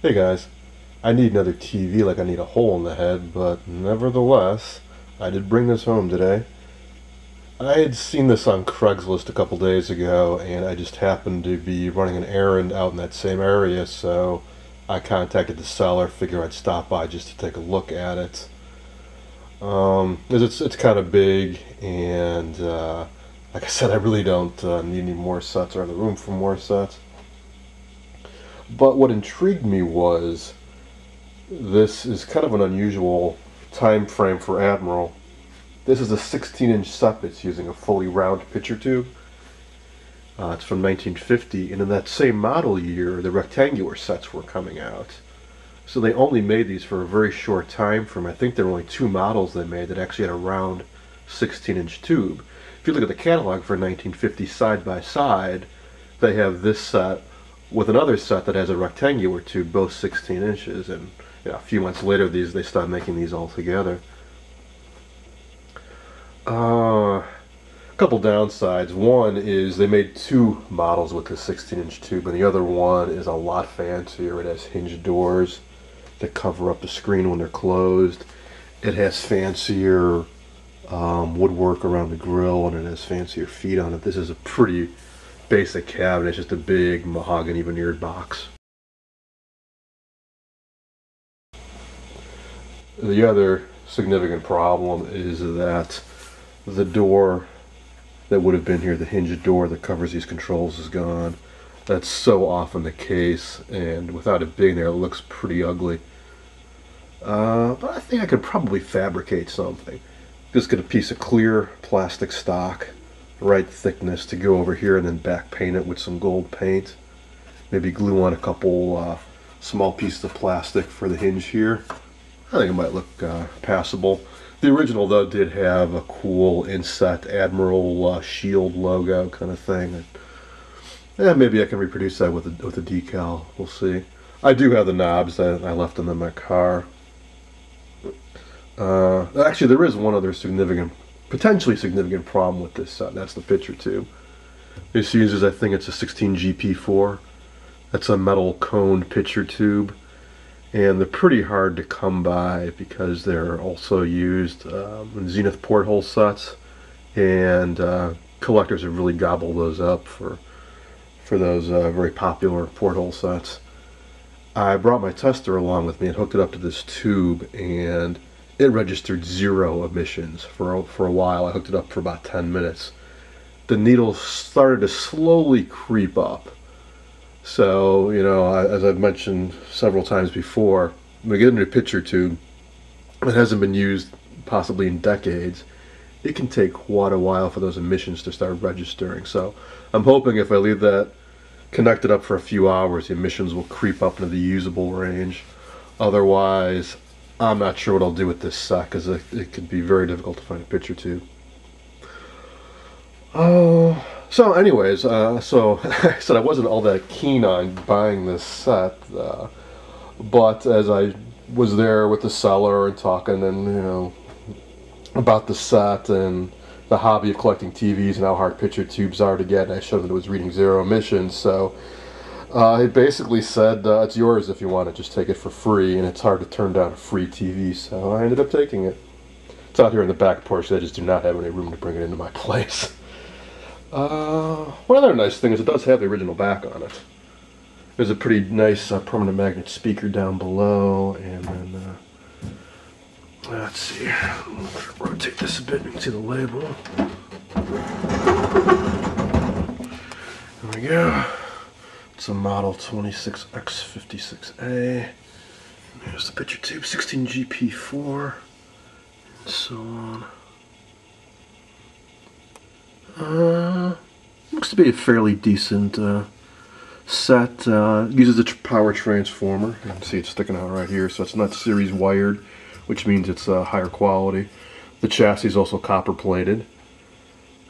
Hey guys, I need another TV like I need a hole in the head, but nevertheless, I did bring this home today. I had seen this on Craigslist a couple days ago, and I just happened to be running an errand out in that same area, so I contacted the seller, figured I'd stop by just to take a look at it. 'Cause it's kind of big, and like I said, I really don't need any more sets or the room for more sets. But what intrigued me was this is kind of an unusual time frame for Admiral. This is a 16-inch set that's using a fully round picture tube. It's from 1950, and in that same model year, the rectangular sets were coming out. So they only made these for a very short time frame. I think there were only two models they made that actually had a round 16-inch tube. If you look at the catalog for 1950 side by side, they have this set with another set that has a rectangular tube, both 16 inches, and a few months later they stopped making these all together. A couple downsides. One is they made two models with this 16-inch tube, and the other one is a lot fancier. It has hinge doors that cover up the screen when they're closed. It has fancier woodwork around the grill, and it has fancier feet on it. This is a pretty basic cabinet. It's just a big mahogany veneered box. The other significant problem is that the door that would have been here, the hinge door that covers these controls, is gone. That's so often the case, and without it being there, it looks pretty ugly. But I think I could probably fabricate something. Just get a piece of clear plastic stock, right thickness, to go over here and then back paint it with some gold paint. Maybe glue on a couple small pieces of plastic for the hinge here. I think it might look passable. The original, though, did have a cool inset Admiral shield logo kind of thing. Maybe I can reproduce that with a decal. We'll see. I do have the knobs that I left them in my car. Actually, there is one other potentially significant problem with this set. That's the picture tube. This uses, I think it's a 16GP4. That's a metal coned picture tube. And they're pretty hard to come by because they're also used in Zenith porthole sets, and collectors have really gobbled those up for those very popular porthole sets. I brought my tester along with me and hooked it up to this tube, and it registered 0 emissions for a while. I hooked it up for about 10 minutes. The needle started to slowly creep up. So, as I've mentioned several times before, when we get into a picture tube that hasn't been used possibly in decades, it can take quite a while for those emissions to start registering. So I'm hoping if I leave that connected up for a few hours, the emissions will creep up into the usable range. Otherwise, I'm not sure what I'll do with this set, because it could be very difficult to find a picture tube. So anyways, so I said I wasn't all that keen on buying this set, but as I was there with the seller and talking, and about the set and the hobby of collecting TVs and how hard picture tubes are to get, and I showed that it was reading 0 emissions, so it basically said, it's yours if you want it, just take it for free, and it's hard to turn down a free TV, so I ended up taking it. It's out here in the back porch. I just do not have any room to bring it into my place. One other nice thing is it does have the original back on it. There's a pretty nice permanent magnet speaker down below, and then let's see, rotate this a bit, you can see the label. There we go. It's a model 26X56A. There's the picture tube, 16GP4, and so on. Looks to be a fairly decent set. Uses a power transformer. You can see it's sticking out right here, so it's not series wired, which means it's higher quality. The chassis is also copper plated,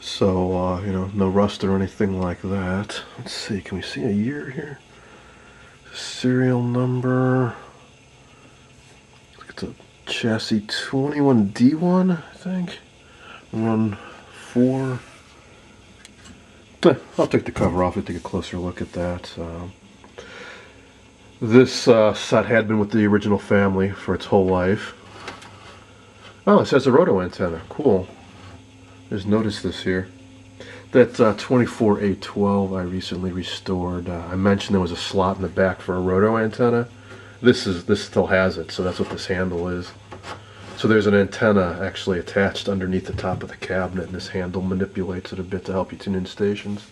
so no rust or anything like that. Let's see, can we see a year here? Serial number. It's a chassis 21D1, I think. 1-4. I'll take the cover off and take a closer look at that. This set had been with the original family for its whole life. Oh, it says a roto antenna. Cool. Just noticed this here. That 24A12 I recently restored. I mentioned there was a slot in the back for a roto antenna. This still has it, so that's what this handle is. So there's an antenna actually attached underneath the top of the cabinet, and this handle manipulates it a bit to help you tune in stations.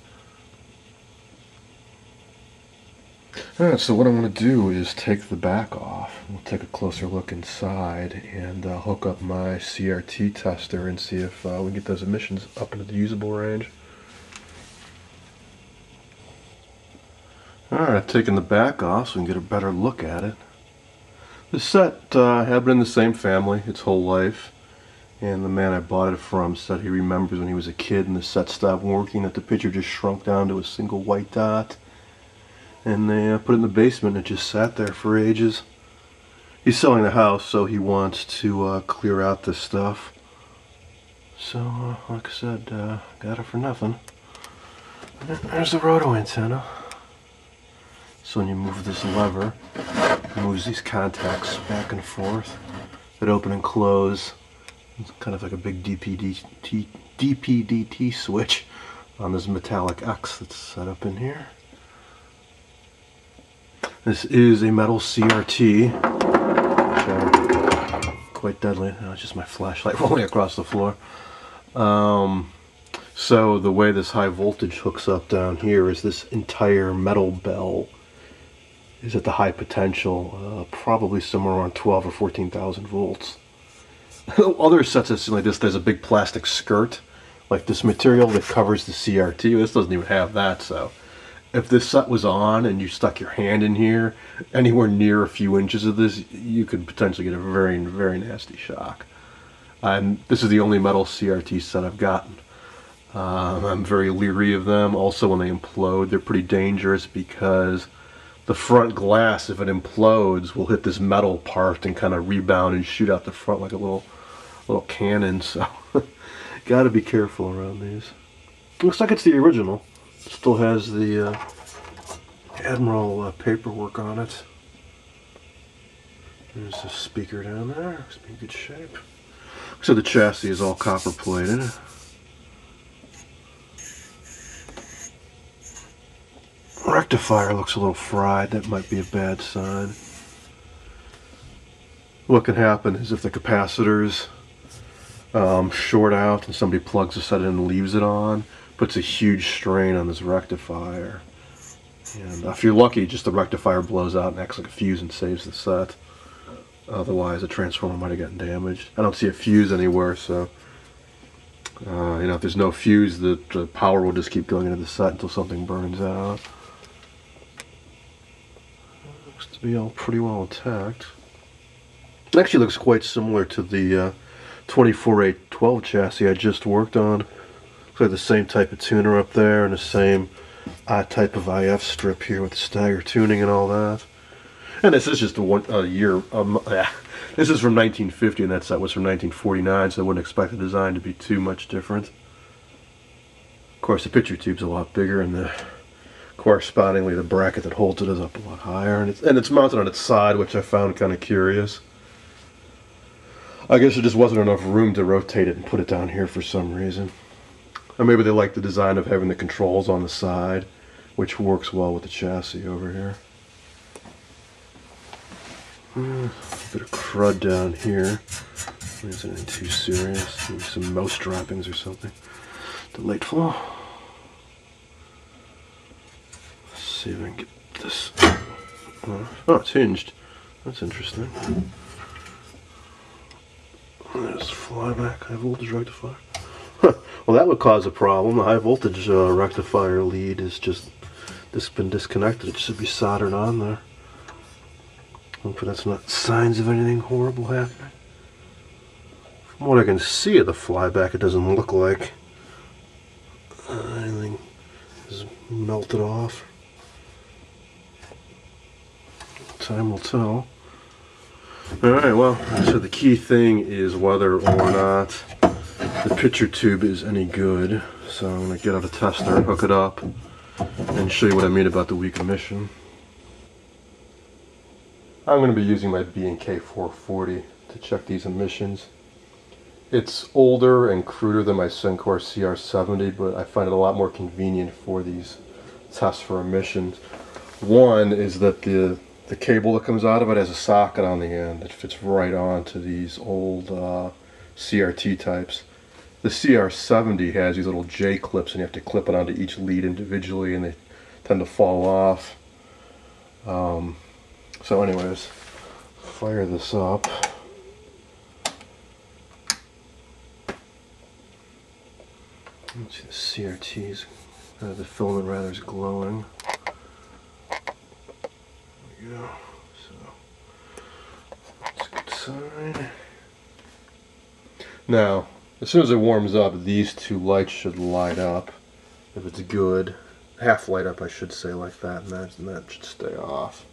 Alright, so what I'm going to do is take the back off. We'll take a closer look inside and hook up my CRT tester and see if we can get those emissions up into the usable range. Alright, I've taken the back off so we can get a better look at it. The set had been in the same family its whole life, and the man I bought it from said he remembers when he was a kid and the set stopped working that the picture just shrunk down to a single white dot. And they put it in the basement and it just sat there for ages. He's selling the house, so he wants to clear out this stuff. So, like I said, got it for nothing. There's the roto antenna. So when you move this lever, it moves these contacts back and forth that open and close. It's kind of like a big DPDT switch on this metallic X that's set up in here. This is a metal CRT, which quite deadly. Oh, it's just my flashlight rolling across the floor. So the way this high voltage hooks up down here is this entire metal bell is at the high potential, probably somewhere around 12 or 14,000 volts. Other sets that seem like this, there's a big plastic skirt, like this material that covers the CRT. This doesn't even have that, so if this set was on and you stuck your hand in here, anywhere near a few inches of this, you could potentially get a very, very nasty shock. And this is the only metal CRT set I've gotten. I'm very leery of them. Also, when they implode, they're pretty dangerous because the front glass, if it implodes, will hit this metal part and kind of rebound and shoot out the front like a little cannon. So, gotta be careful around these. Looks like it's the original. Still has the Admiral paperwork on it. There's the speaker down there. Looks to be in good shape. So the chassis is all copper plated. Rectifier looks a little fried. That might be a bad sign. What can happen is if the capacitors short out and somebody plugs the set in and leaves it on, puts a huge strain on this rectifier. And if you're lucky, just the rectifier blows out and acts like a fuse and saves the set. Otherwise, the transformer might have gotten damaged. I don't see a fuse anywhere, so you know, if there's no fuse, the power will just keep going into the set until something burns out. Looks to be all pretty well intact. It actually looks quite similar to the 24A12 chassis I just worked on. Looks like the same type of tuner up there and the same type of IF strip here with the stagger tuning and all that. And this is just a year. This is from 1950 and that set was from 1949, so I wouldn't expect the design to be too much different. Of course, the picture tube's a lot bigger, and correspondingly the bracket that holds it is up a lot higher, and it's mounted on its side, which I found kind of curious. I guess there just wasn't enough room to rotate it and put it down here for some reason. Or maybe they like the design of having the controls on the side, which works well with the chassis over here. A bit of crud down here. Is anything too serious? Maybe some mouse droppings or something. Delightful. Let's see if I can get this. Oh, it's hinged. That's interesting. There's Flyback, high voltage rectifier. Well, that would cause a problem. The high voltage rectifier lead is just been disconnected. It should be soldered on there. Hopefully that's not signs of anything horrible happening. From what I can see of the Flyback, it doesn't look like anything is melted off. Time will tell. Alright, well, so the key thing is whether or not the picture tube is any good. So I'm going to get out a tester, hook it up, and show you what I mean about the weak emission. I'm going to be using my B&K 440 to check these emissions. It's older and cruder than my Suncor CR70, but I find it a lot more convenient for these tests for emissions. One is that the cable that comes out of it has a socket on the end that fits right onto these old CRT types. The CR70 has these little J clips, and you have to clip it onto each lead individually, and they tend to fall off. So anyways, fire this up. Let's see, the CRT's, the filament rather is glowing. There we go. So that's a good sign. Now, as soon as it warms up, these two lights should light up. If it's good, half light up, I should say, like that, and that should stay off.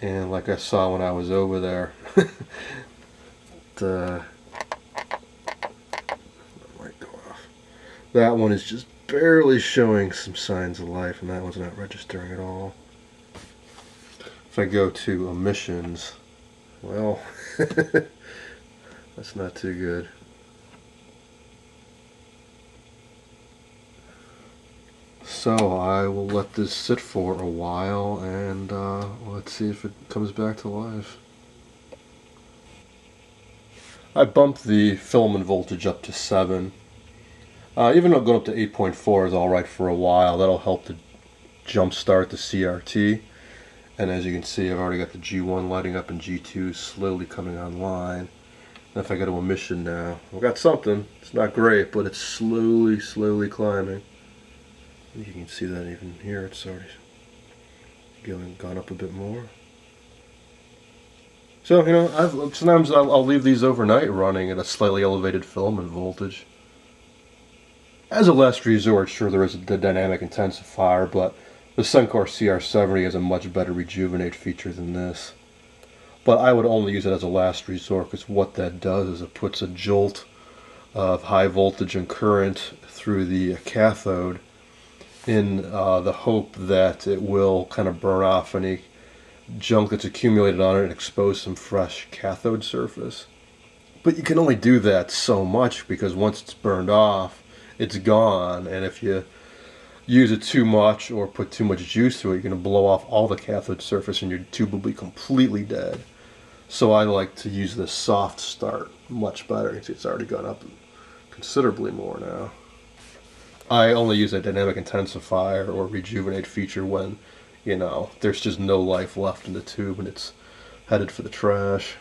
And like I saw when I was over there, that one is just barely showing some signs of life, and that one's not registering at all. If I go to emissions, well, that's not too good. So I will let this sit for a while, and let's see if it comes back to life. I bumped the filament voltage up to 7. Even though going up to 8.4 is alright for a while, that'll help to jump start the CRT. And as you can see, I've already got the G1 lighting up and G2 slowly coming online. And if I go to emission now, I've got something. It's not great, but it's slowly climbing. You can see that even here, it's already gone up a bit more. So, you know, sometimes I'll leave these overnight running at a slightly elevated filament voltage. As a last resort, sure, there is the dynamic intensifier, but the Suncor CR70 has a much better rejuvenate feature than this. But I would only use it as a last resort, because what that does is it puts a jolt of high voltage and current through the cathode in the hope that it will kind of burn off any junk that's accumulated on it and expose some fresh cathode surface. But you can only do that so much, because once it's burned off, it's gone, and if you use it too much or put too much juice to it, you're going to blow off all the cathode surface and your tube will be completely dead. So I like to use this soft start much better. You can see it's already gone up considerably more now. I only use a dynamic intensifier or rejuvenate feature when, you know, there's just no life left in the tube and it's headed for the trash.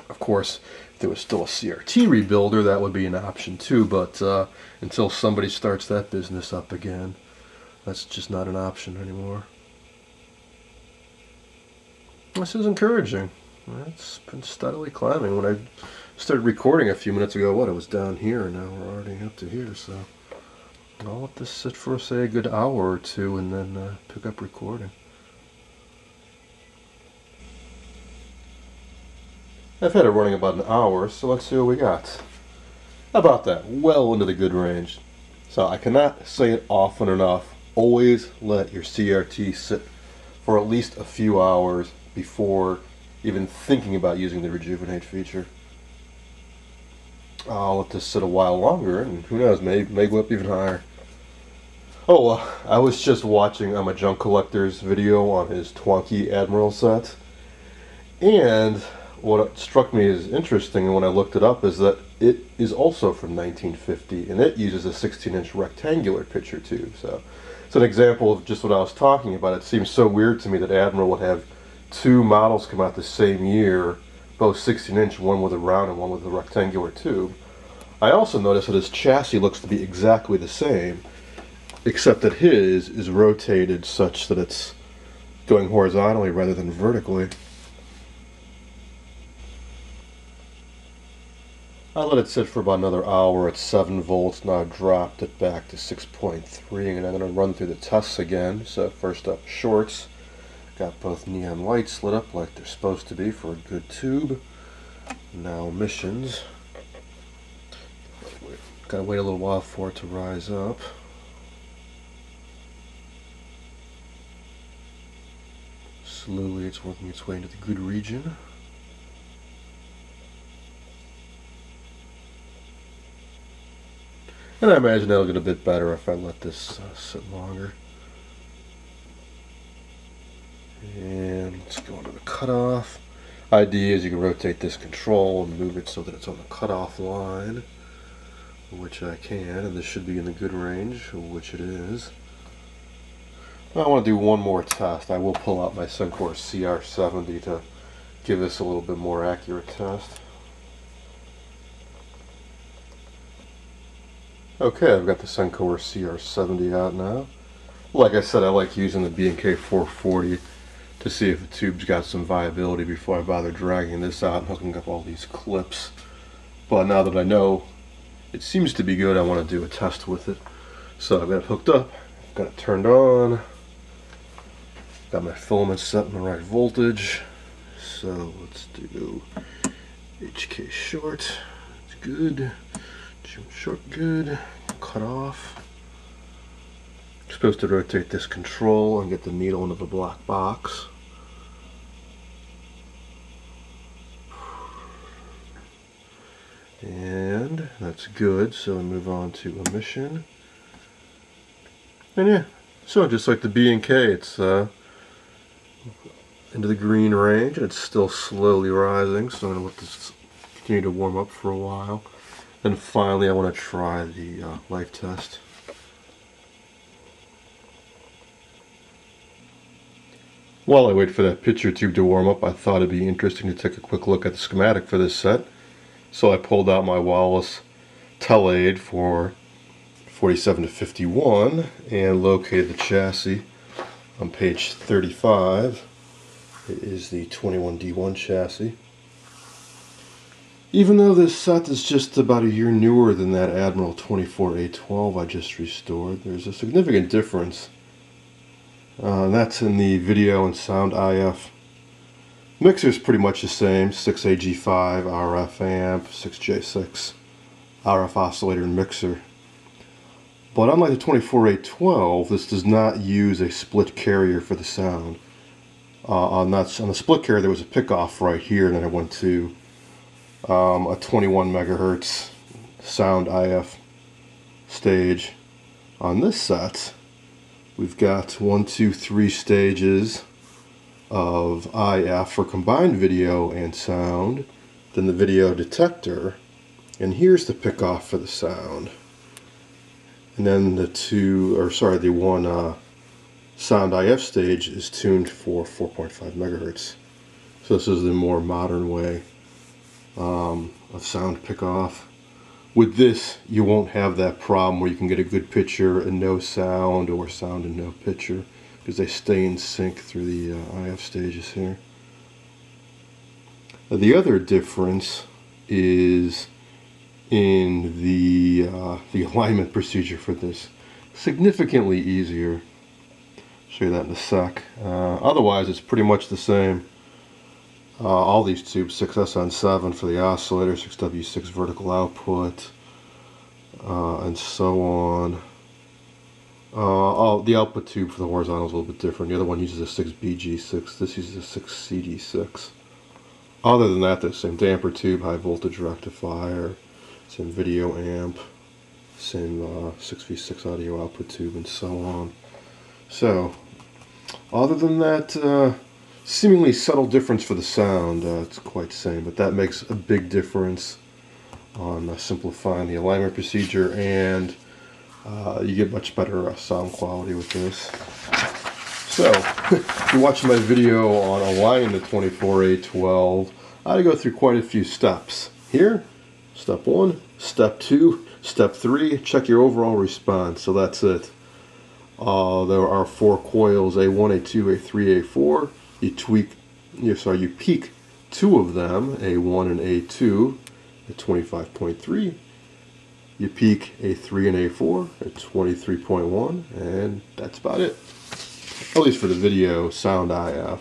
Of course, if there was still a CRT rebuilder, that would be an option too, but until somebody starts that business up again, that's just not an option anymore. This is encouraging. It's been steadily climbing. When I started recording a few minutes ago, it was down here, and now we're already up to here, so I'll let this sit for, say, a good hour or two, and then pick up recording. I've had it running about an hour, so let's see what we got. How about that? Well into the good range. So I cannot say it often enough. Always let your CRT sit for at least a few hours before even thinking about using the rejuvenate feature. I'll let this sit a while longer, and who knows, may go up even higher. Oh, I was just watching a junk collector's video on his Twonky Admiral set, and what struck me as interesting when I looked it up is that it is also from 1950, and it uses a 16-inch rectangular picture tube. So it's an example of just what I was talking about. It seems so weird to me that Admiral would have two models come out the same year, both 16-inch, one with a round and one with a rectangular tube. I also noticed that his chassis looks to be exactly the same, except that his is rotated such that it's going horizontally rather than vertically. I let it sit for about another hour at 7 volts. Now I've dropped it back to 6.3, and I'm going to run through the tests again. So first up, shorts. Got both neon lights lit up like they're supposed to be for a good tube. Now emissions. Gotta wait a little while for it to rise up. slowly it's working its way into the good region. And I imagine that'll get a bit better if I let this sit longer. And let's go into the cutoff. Idea is you can rotate this control and move it so that it's on the cutoff line, which I can, and this should be in the good range, which it is. I want to do one more test. I will pull out my coerce CR70 to give this a little bit more accurate test. Okay, I've got the coerce CR70 out now. Like I said, I like using the B&K 440 to see if the tube's got some viability before I bother dragging this out and hooking up all these clips. But now that I know it seems to be good, I want to do a test with it. So I've got it hooked up, got it turned on, got my filament set in the right voltage. So let's do HK short, it's good. Jump short, good. Cut off. I'm supposed to rotate this control and get the needle into the black box. And that's good, so we move on to emission. And yeah, so just like the B&K, it's into the green range, and it's still slowly rising, so I'm going to let this continue to warm up for a while. And finally, I want to try the life test. While I wait for that picture tube to warm up, I thought it'd be interesting to take a quick look at the schematic for this set. So I pulled out my Wallace Telaid for 47 to 51 and located the chassis on page 35. It is the 21D1 chassis. Even though this set is just about a year newer than that Admiral 24A12 I just restored, there's a significant difference. That's in the video and sound IF. Mixer is pretty much the same, 6AG5 RF amp, 6J6 RF oscillator and mixer. But unlike the 24A12, this does not use a split carrier for the sound. On the split carrier there was a pickoff right here, and then I went to a 21 megahertz sound IF stage. On this set, we've got 3 stages of IF for combined video and sound, then the video detector, and here's the pickoff for the sound. And then the one sound IF stage is tuned for 4.5 megahertz. So this is the more modern way of sound pickoff. With this, you won't have that problem where you can get a good picture and no sound, or sound and no picture, because they stay in sync through the IF stages here. The other difference is in the alignment procedure for this. Significantly easier. Show you that in a sec. Otherwise, it's pretty much the same. All these tubes, 6SN7 for the oscillator, 6W6 vertical output, and so on. The output tube for the horizontal is a little bit different. The other one uses a 6BG6, this uses a 6CD6. Other than that, the same damper tube, high voltage rectifier, same video amp, same 6V6 audio output tube, and so on. So, other than that, seemingly subtle difference for the sound, it's quite the same, but that makes a big difference on simplifying the alignment procedure, and you get much better sound quality with this. So, if you're watching my video on aligning the 24A12, I had to go through quite a few steps. Here, step 1, step 2, step 3, check your overall response. So that's it. There are 4 coils, A1, A2, A3, A4. You peak 2 of them, A1 and A2, at 25.3. You peak A3 and A4 at 23.1, and that's about it. At least for the video sound IF.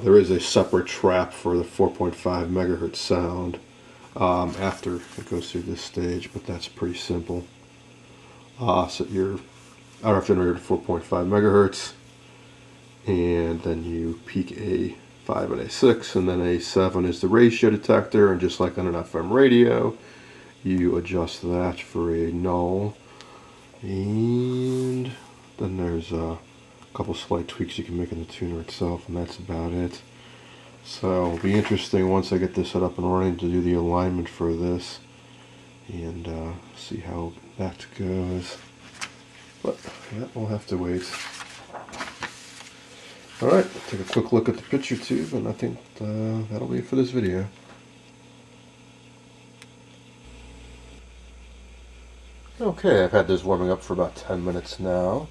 There is a separate trap for the 4.5 megahertz sound after it goes through this stage, but that's pretty simple. Set your RF generator to 4.5 megahertz. and then you peak a 5 and a 6, and then a 7 is the ratio detector, and just like on an FM radio, you adjust that for a null. And then there's a couple slight tweaks you can make in the tuner itself, and that's about it. So it'll be interesting once I get this set up and running to do the alignment for this and see how that goes. But yeah, we'll have to wait. Alright, take a quick look at the picture tube, and I think that'll be it for this video. Okay, I've had this warming up for about 10 minutes now.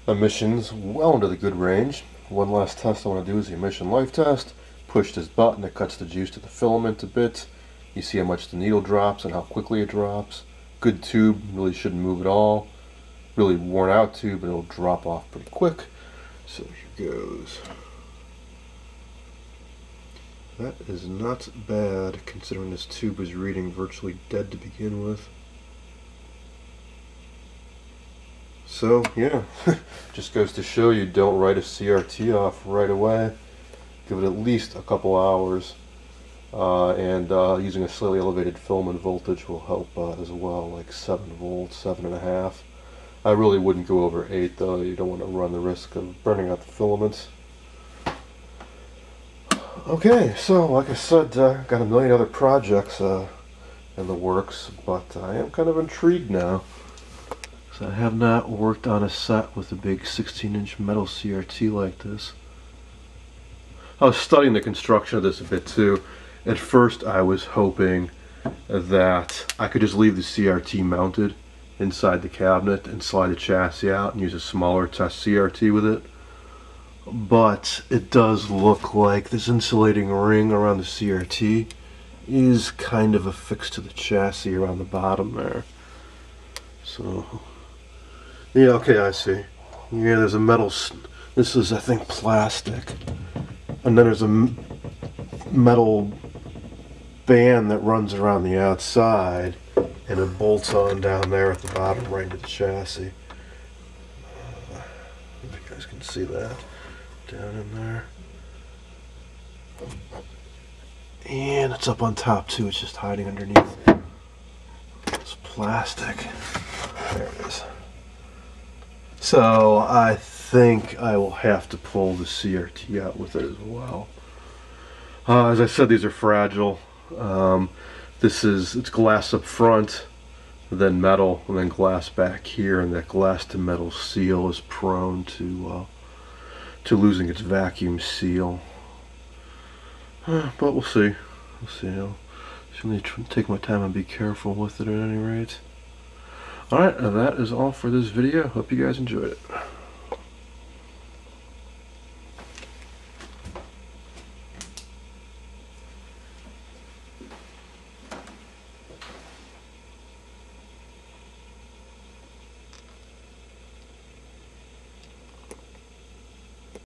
Emission's well into the good range. One last test I want to do is the emission life test. Push this button, it cuts the juice to the filament a bit. You see how much the needle drops and how quickly it drops. Good tube, really shouldn't move at all. Really worn out tube, but it'll drop off pretty quick. So here goes. That is not bad considering this tube was reading virtually dead to begin with. So yeah, just goes to show you don't write a CRT off right away. Give it at least a couple hours, and using a slightly elevated filament voltage will help as well, like 7 volts, 7.5. I really wouldn't go over 8 though. You don't want to run the risk of burning out the filaments. Okay, so like I said, got a million other projects in the works, but I am kind of intrigued now. So I have not worked on a set with a big 16-inch metal CRT like this. I was studying the construction of this a bit too. At first I was hoping that I could just leave the CRT mounted inside the cabinet and slide the chassis out and use a smaller test CRT with it. But it does look like this insulating ring around the CRT is kind of affixed to the chassis around the bottom there. So yeah, okay, I see. Yeah, there's a metal, this is I think plastic, and then there's a metal band that runs around the outside, and it bolts on down there at the bottom right into the chassis. If you guys can see that down in there. And it's up on top too, it's just hiding underneath this plastic. There it is. So I think I will have to pull the CRT out with it as well. As I said, these are fragile. It's glass up front, then metal, and then glass back here, and that glass to metal seal is prone to losing its vacuum seal. But we'll see. We'll see. I'll just take my time and be careful with it at any rate. Alright, that is all for this video. Hope you guys enjoyed it.